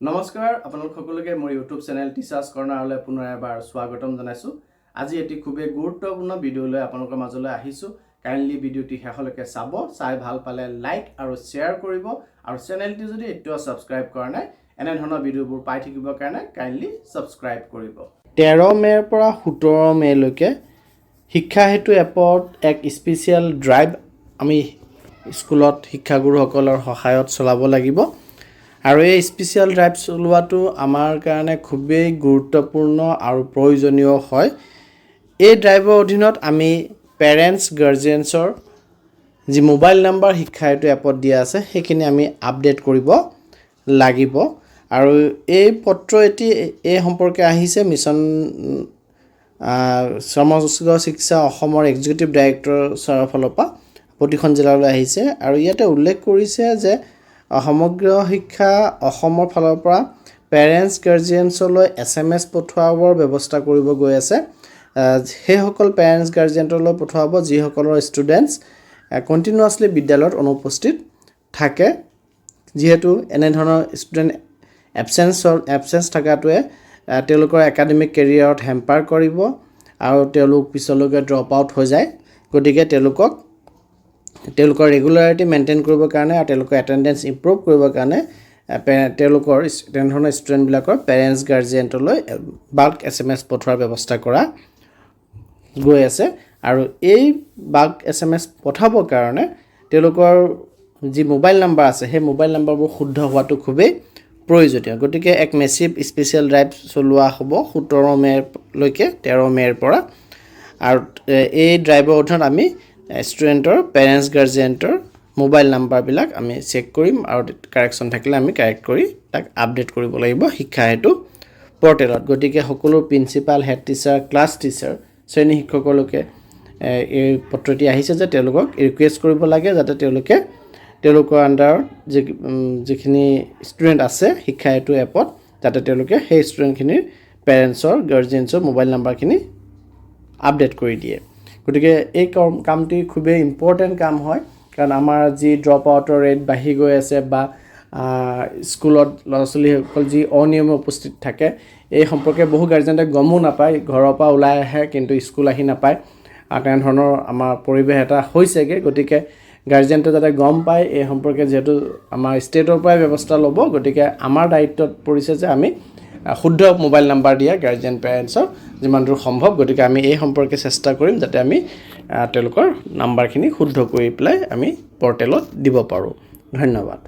নমস্কাৰ আপোনালোক সকলোকে মোৰ ইউটিউব চেনেল টিচাৰ্ছ কৰ্ণাৰলৈ পুনৰ এবাৰ স্বাগতম জনাইছোঁ। আজি এটি খুবেই গুৰুত্বপূৰ্ণ ভিডিঅ' লৈ আপোনালোকৰ মাজলৈ আহিছোঁ। কাইণ্ডলি ভিডিঅ'টি শেষলৈকে চাব, চাই ভাল পালে লাইক আৰু শ্বেয়াৰ কৰিব আৰু চেনেলটি যদি এতিয়াও ছাবস্ক্ৰাইব কৰা নাই এনে ধৰণৰ ভিডিঅ'বোৰ পাই থাকিবৰ কাৰণে কাইণ্ডলি ছাবস্ক্ৰাইব কৰিব। 13 মে'ৰ পৰা 17 মে'লৈকে শিক্ষা হেতু এপত এক স্পেচিয়েল ড্ৰাইভ আমি স্কুলত শিক্ষাগুৰুসকলৰ সহায়ত চলাব লাগিব। আৰু এই স্পেচিয়েল ড্ৰাইভ চলোৱাটো আমাৰ কাৰণে খুবেই গুৰুত্বপূৰ্ণ আৰু প্ৰয়োজনীয় হয়। এই ড্ৰাইভৰ অধীনত আমি পেৰেণ্টছ গাৰ্জিয়ানছৰ যি মোবাইল নাম্বাৰ শিক্ষা হেতু এপত দিয়া আছে সেইখিনি আমি আপডেট কৰিব লাগিব। আৰু এই পত্ৰ এটি এই সম্পৰ্কে আহিছে মিছন সমগ্ৰ শিক্ষা অসমৰ এক্সিকিউটিভ ডাইৰেক্টৰৰ ফালৰ পৰা প্ৰতিখন জিলালৈ আহিছে। আৰু ইয়াতে উল্লেখ কৰিছে যে সমগ্ৰ শিক্ষা অসমৰ ফালৰ পৰা পেৰেণ্টছ গাৰ্জিয়ানছলৈ SMS পঠোৱাৰ ব্যৱস্থা কৰিব গৈ আছে। সেইসকল পেৰেণ্টছ গাৰ্জিয়ানলৈ পঠোৱাব যিসকলৰ ষ্টুডেণ্টছ কণ্টিনিউৱাছলি বিদ্যালয়ত অনুপস্থিত থাকে। যিহেতু এনেধৰণৰ ষ্টুডেণ্ট এবচেঞ্চ থকাটোৱে তেওঁলোকৰ একাডেমিক কেৰিয়াৰত হেম্পাৰ কৰিব আৰু তেওঁলোক পিছলৈকে ড্ৰপ আউট হৈ যায়। গতিকে তেওঁলোকৰ ৰেগুলাৰিটি মেইনটেইন কৰিবৰ কাৰণে আৰু তেওঁলোকৰ এটেণ্ডেঞ্চ ইম্প্ৰুভ কৰিবৰ কাৰণে তেওঁলোকৰ তেনেধৰণৰ ষ্টুডেণ্টবিলাকৰ পেৰেণ্টছ গাৰ্জিয়ানলৈ বাল্ক SMS পঠোৱাৰ ব্যৱস্থা কৰা গৈ আছে। আৰু এই বাল্ক SMS পঠাবৰ কাৰণে তেওঁলোকৰ যি মোবাইল নাম্বাৰ আছে সেই মোবাইল নাম্বাৰবোৰ শুদ্ধ হোৱাটো খুবেই প্ৰয়োজনীয়। গতিকে এক মেচিভ স্পেচিয়েল ড্ৰাইভ চলোৱা হ'ব 17 মে'লৈকে 13 মে'ৰ পৰা। আৰু এই ড্ৰাইভৰ অধীনত আমি ষ্টুডেণ্টৰ পেৰেণ্টছ গাৰ্জিয়ানৰ মোবাইল নাম্বাৰবিলাক আমি চেক কৰিম আৰু কাৰেকশ্যন থাকিলে আমি কাৰেক্ট কৰি তাক আপডেট কৰিব লাগিব শিক্ষা হেতু পৰ্টেলত। গতিকে সকলো principal, head teacher, class teacher, শ্ৰেণী শিক্ষকলৈকে এই পত্ৰটি আহিছে যে তেওঁলোকক ৰিকুৱেষ্ট কৰিব লাগে যাতে তেওঁলোকৰ আণ্ডাৰত যিখিনি ষ্টুডেণ্ট আছে শিক্ষা হেতু এপত যাতে তেওঁলোকে সেই ষ্টুডেণ্টখিনিৰ পেৰেণ্টছৰ গাৰ্জিয়ানছৰ মোবাইল নাম্বাৰখিনি আপডেট কৰি দিয়ে। গতিকে এই কামটি খুবেই ইম্পৰ্টেণ্ট কাম হয়, কাৰণ আমাৰ যি ড্ৰপ আউটৰ ৰেট বাঢ়ি গৈ আছে বা স্কুলত ল'ৰা ছোৱালীসকল যি অনিয়মে উপস্থিত থাকে এই সম্পৰ্কে বহু গাৰ্জেনে গমো নাপায়, ঘৰৰ পৰা ওলাই আহে কিন্তু স্কুল আহি নাপায়। আৰু তেনেধৰণৰ আমাৰ পৰিৱেশ এটা হৈছেগৈ। গতিকে গাৰ্জেণ্টে যাতে গম পায় এই সম্পৰ্কে, যিহেতু আমাৰ ষ্টেটৰ পৰাই ব্যৱস্থা ল'ব, গতিকে আমাৰ দায়িত্বত পৰিছে যে আমি শুদ্ধ মোবাইল নাম্বাৰ দিয়া গাৰ্জেন পেৰেণ্টছৰ যিমান দূৰ সম্ভৱ। গতিকে আমি এই সম্পৰ্কে চেষ্টা কৰিম যাতে আমি তেওঁলোকৰ নাম্বাৰখিনি শুদ্ধ কৰি পেলাই আমি পৰ্টেলত দিব পাৰোঁ। ধন্যবাদ।